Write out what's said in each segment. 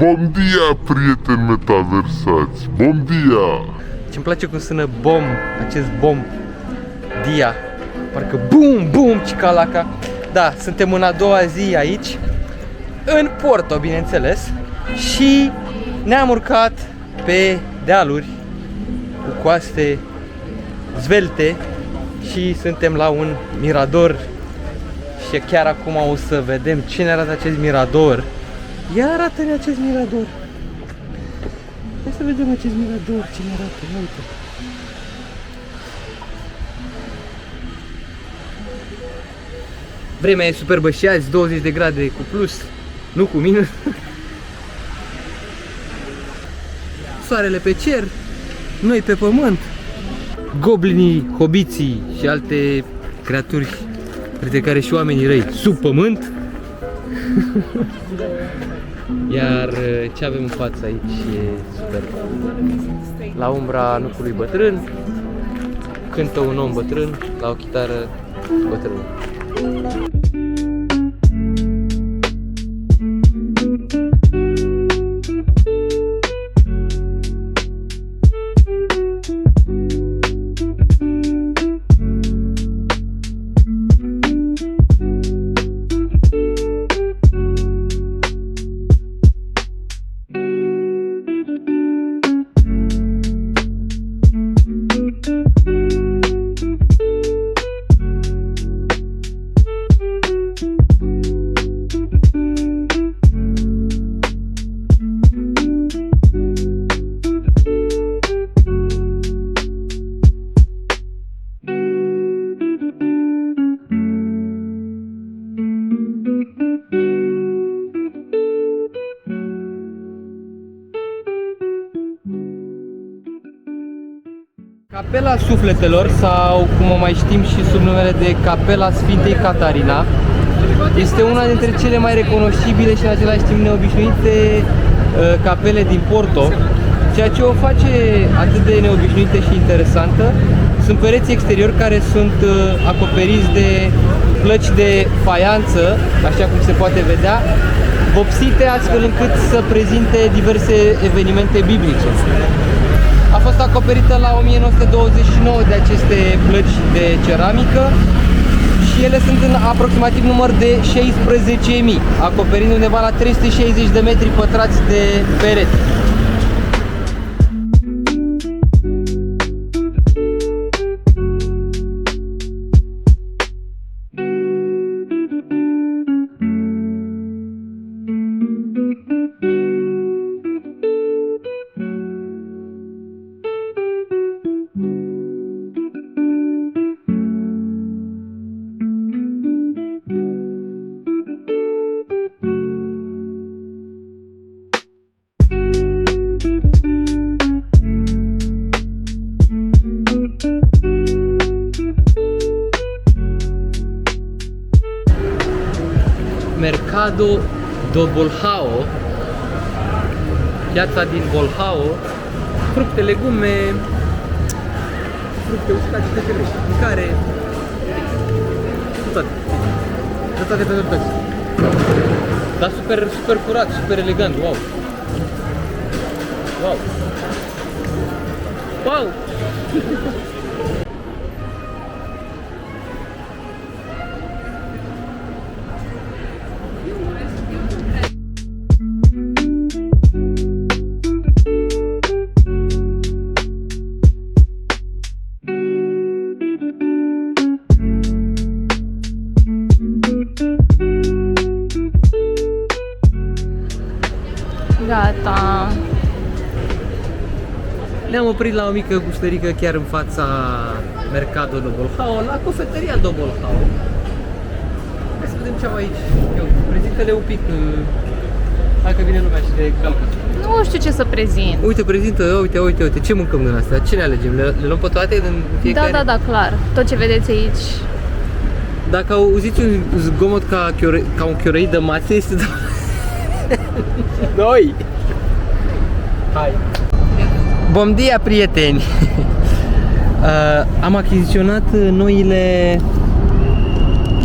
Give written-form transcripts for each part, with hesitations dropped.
Bom dia, prieteni metaversați! Bom dia! Ce-mi place cum sună bom, acest bom dia. Parcă bum, bum, cicalaca. Da, suntem în a doua zi aici, în Porto, bineînțeles. Și ne-am urcat pe dealuri cu coaste zvelte și suntem la un mirador. Și chiar acum o să vedem ce ne arată acest mirador. Ia arată-ne acest mirador. Hai să vedem acest mirador, ce ne arată, uite. Vremea e superbă și azi, 20 de grade cu plus, nu cu minus. Soarele pe cer, noi pe pământ. Goblinii, hobiții și alte creaturi, printre care și oamenii răi, sub pământ. Iar ce avem în față aici e super. La umbra nucului bătrân cântă un om bătrân la o chitară bătrână. Capela Sufletelor, sau cum o mai știm și sub numele de Capela Sfintei Catarina, este una dintre cele mai recunoscibile și în același timp neobișnuite capele din Porto. Ceea ce o face atât de neobișnuită și interesantă sunt pereții exteriori care sunt acoperiți de plăci de faianță, așa cum se poate vedea, vopsite astfel încât să prezinte diverse evenimente biblice. A fost acoperită la 1929 de aceste plăci de ceramică și ele sunt în aproximativ număr de 16.000, acoperind undeva la 360 de metri pătrați de perete. Mercado do Bolhao, piața din Bolhao, fructe, legume, fructe uscate de feluri, mâncare, toate pentru toți. Dar super curat, super elegant, wow! Wow! Wow! Gata. Ne-am oprit la o mică gustărică chiar în fața Mercado do Bolhao, la cofetăria do Bolhao. Hai să vedem ce au aici. Eu, prezintă-le un pic, hai că vine lumea și le calcă. Nu știu ce să prezint. Uite, prezintă, uite, ce mâncăm din astea? Ce ne alegem? Le luăm pe toate din fiecare? Da, clar. Tot ce vedeți aici. Dacă auziți un zgomot ca un chiorăit de mațe, este noi! Hai! Bom dia, prieteni! Am achiziționat noile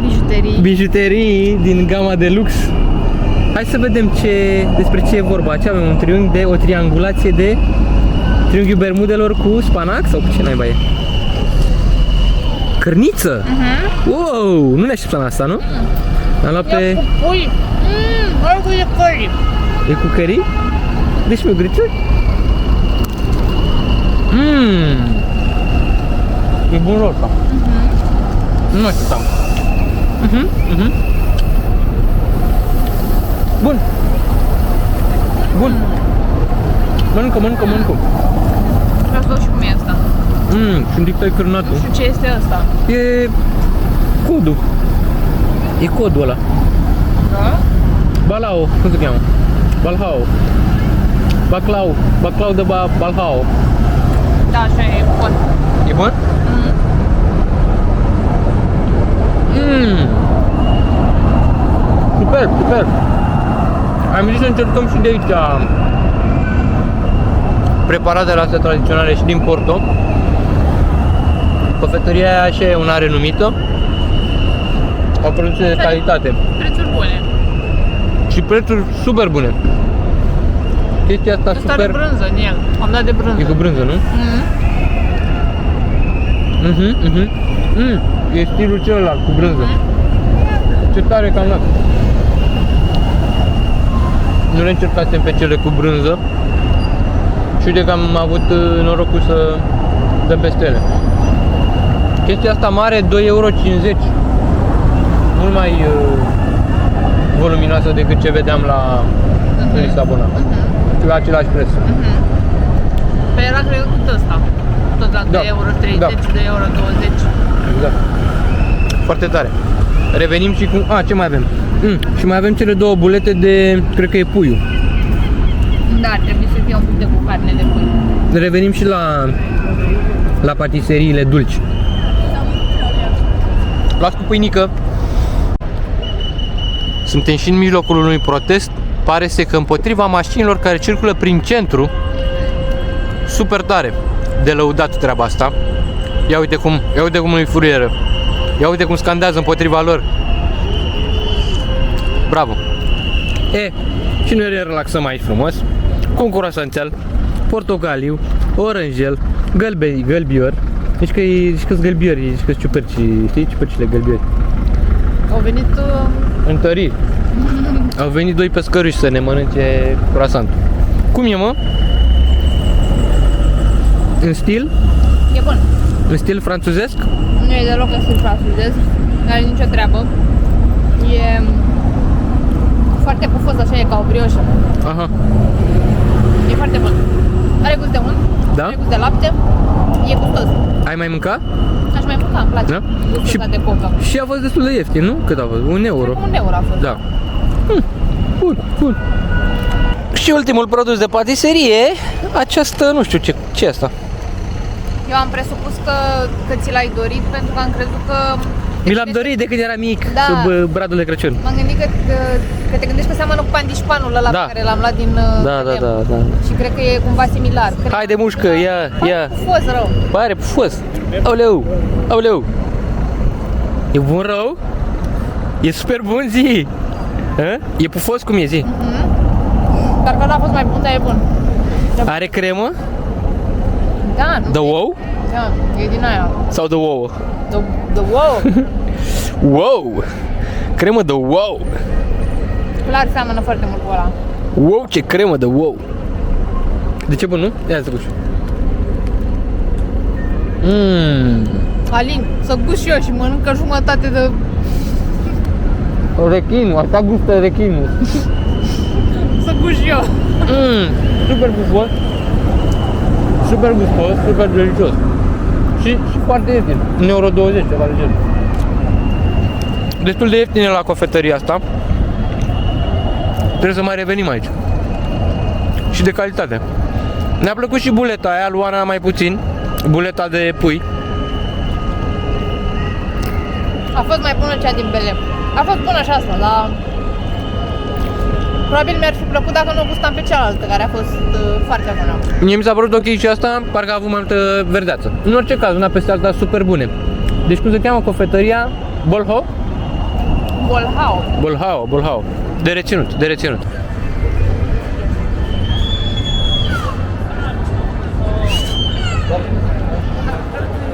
Bijuterii. bijuterii din gama de lux. Hai să vedem despre ce e vorba. Aici avem un triunghi o triangulație de triunghiul Bermudelor cu spanac sau cu ce naiba e? Cărniță? Wow, nu ne așteptam la asta, nu? Am luat pe... Cu pui. Cu de curry. E cu curry? Deci mi-o griciuri? E bun rol ăsta. Nu așteptam. Bun. Bun. Mănâncă. Vreau să văd și cum e asta. Și un dictai cârnatul. Nu știu ce este asta. E codul. E codul ăla. Da? Balao, cum se cheamă? Balhao. Baclau de Balhao. Da, așa e bun. E bun? Super. Am zis să încercăm și de aici preparatele astea tradiționale și din Porto. Cofetăria aia așa e una renumită. Au produse de calitate. Prețuri bune. Și prețuri super bune. Chestia asta Asta super... are brânză în el. Am dat de brânză. E cu brânză, nu? E stilul celălalt, cu brânză. Ce tare că am luat. Nu le încercasem pe cele cu brânză. Și uite că am avut norocul să dăm peste ele. Chestia asta mare, 2,50 €. Mult mai voluminoasă decât ce vedeam la Lisabona. La același preț. Pe era cred tot ăsta. Tot la 2,30 €, 2,20 €. Exact. Foarte tare. Revenim și cu... ce mai avem? Și mai avem cele două bulete de... Cred că e puiul. Da, trebuie să fie un pic de cu carne de pui. Revenim și la patiseriile dulci. Luați cu pâinică. Suntem și în mijlocul unui protest. Pare să că împotriva mașinilor care circulă prin centru. Super tare. De lăudat treaba asta. Ia uite cum îi furieră. Ia uite cum scandează împotriva lor. Bravo. Și noi ne relaxăm aici frumos. Cu un croissantel, portocaliu, oranjel, gălbior. Zici că-s gălbiori, zici că-s ciuperci, știi? Ciupercile gălbiori. Au venit... Întări. Au venit doi pescăruși să ne mănânce croissantul. Cum e, mă? În stil? E bun. În stil franțuzesc? Nu e deloc în stil franțuzesc. Nu are nicio treabă. E... foarte pufos, așa e ca o brioșă. Aha. E foarte bun. Are gust de unt, Da? are gust de lapte, e gustos. Ai mai mâncat? Aș mai mânca, îmi place. Da? Gustul Și- ăsta de cocă. Și a fost destul de ieftin, nu? Cât a fost? 1 euro. Cred că 1 euro a fost. Da. Bun. Și ultimul produs de patiserie, această, nu știu ce e asta. Eu am presupus că ți l-ai dorit pentru că am crezut că... Mi l-am dorit de când eram mic, Da. sub bradul de Crăciun. M-am gândit că te gândești că seamănă cu pandișpanul ăla Da. pe care l-am luat din Da. Și cred că e cumva similar. Cred Hai de mușcă, ia. Pufos rău. Pare pufos. Aoleu. E bun rău? E super bun, zi. E pufos cum e, zi? Dar că n-a fost mai bun, dar e bun. Are cremă? Da, nu? De ou? Da, e din aia. Sau de ouă? De wow. Wow! Cremă de wow! Clar seamănă foarte mult cu ăla. Wow, ce cremă de wow! De ce bun, nu? Ia să guși. Alin, să gust și eu și mănâncă jumătate de... Rechinul, asta gustă rechinul. Să gust și eu. Super gustos. Super gustos, super delicios. Și foarte ieftin. 1,20 €, ceva de genul. Destul de ieftine la cofetăria asta. Trebuie să mai revenim aici. Și de calitate. Ne-a plăcut și buleta aia, lui Ana mai puțin. Buleta de pui. A fost mai bună cea din Belem. A fost bună și asta, dar... Probabil mi-ar fi plăcut dacă nu o gustam pe cealaltă, care a fost foarte bună. Mie mi s-a părut ok și asta, parcă a avut mai multă verdeață. În orice caz, una peste alta super bune. Deci cum se cheamă cofetăria? Bolhao? Bolhao. Bolhao. De reținut, de reținut.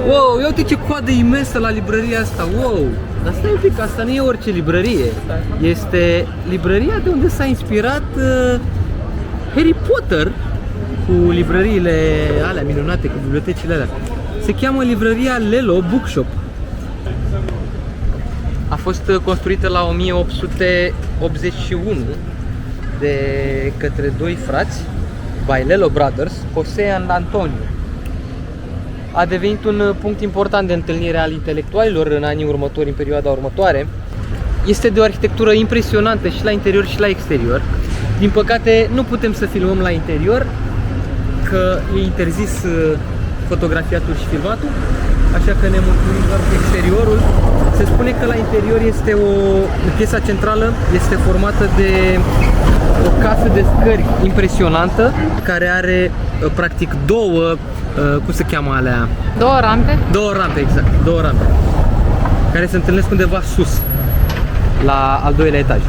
Wow, ia uite ce coadă imensă la librăria asta, wow! Dar stai un pic, asta nu e orice librărie. Este librăria de unde s-a inspirat Harry Potter cu librăriile alea minunate, cu bibliotecile alea. Se cheamă librăria Lelo Bookshop. A fost construită la 1881 de către doi frați, by Lelo Brothers, José and Antonio. A devenit un punct important de întâlnire al intelectualilor în anii următori, în perioada următoare. Este de o arhitectură impresionantă și la interior și la exterior. Din păcate nu putem să filmăm la interior, că e interzis fotografiatul și filmatul, așa că ne mulțumim doar cu exteriorul. Se spune că la interior este piesa centrală este formată de o casă de scări impresionantă, care are practic două, cum se cheamă alea? Două rampe? Două rampe, exact, două rampe, care se întâlnesc undeva sus, la al doilea etaj.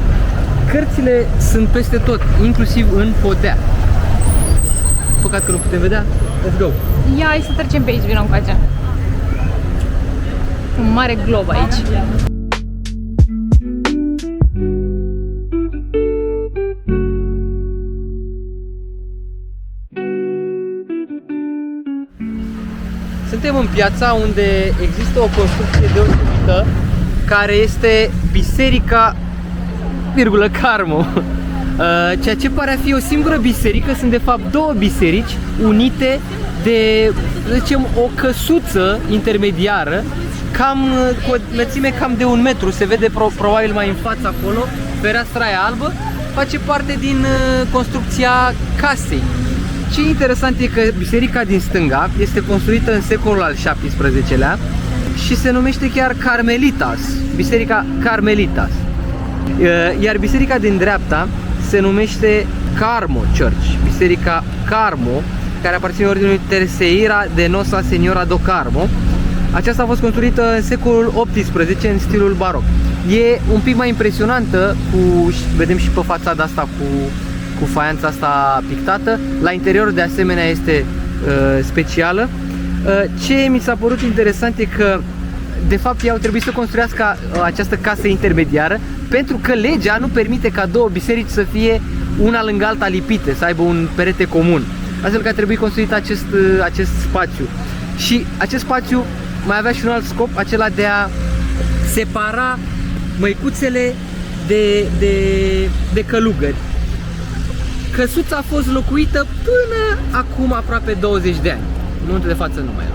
Cărțile sunt peste tot, inclusiv în podea. Păcat că nu putem vedea. Let's go! Ia, hai să trecem pe aici, vină încoace. Un mare glob aici. Suntem în piața unde există o construcție deosebită, care este Biserica Carmo. Ceea ce pare a fi o singură biserică sunt de fapt două biserici unite de, să zicem, o căsuță intermediară, cu o lățime cam de 1 metru, se vede probabil mai în față acolo, fereastra aia albă, face parte din construcția casei. Ce interesant e că biserica din stânga este construită în secolul al XVII-lea și se numește chiar Carmelitas, Biserica Carmelitas. Iar biserica din dreapta se numește Carmo Church, Biserica Carmo, care aparține ordinului Terceira de Nossa Senhora do Carmo. Aceasta a fost construită în secolul XVIII în stilul baroc. E un pic mai impresionantă, vedem și pe fațada asta cu faianța asta pictată. La interior de asemenea este specială. Ce mi s-a părut interesant e că de fapt ei au trebuit să construiască această casă intermediară pentru că legea nu permite ca două biserici să fie una lângă alta lipite, să aibă un perete comun. Astfel că a trebuit construit acest spațiu. Și acest spațiu mai avea și un alt scop, acela de a separa măicuțele de călugări. Căsuța a fost locuită până acum aproape 20 de ani. În momentul de față nu mai era.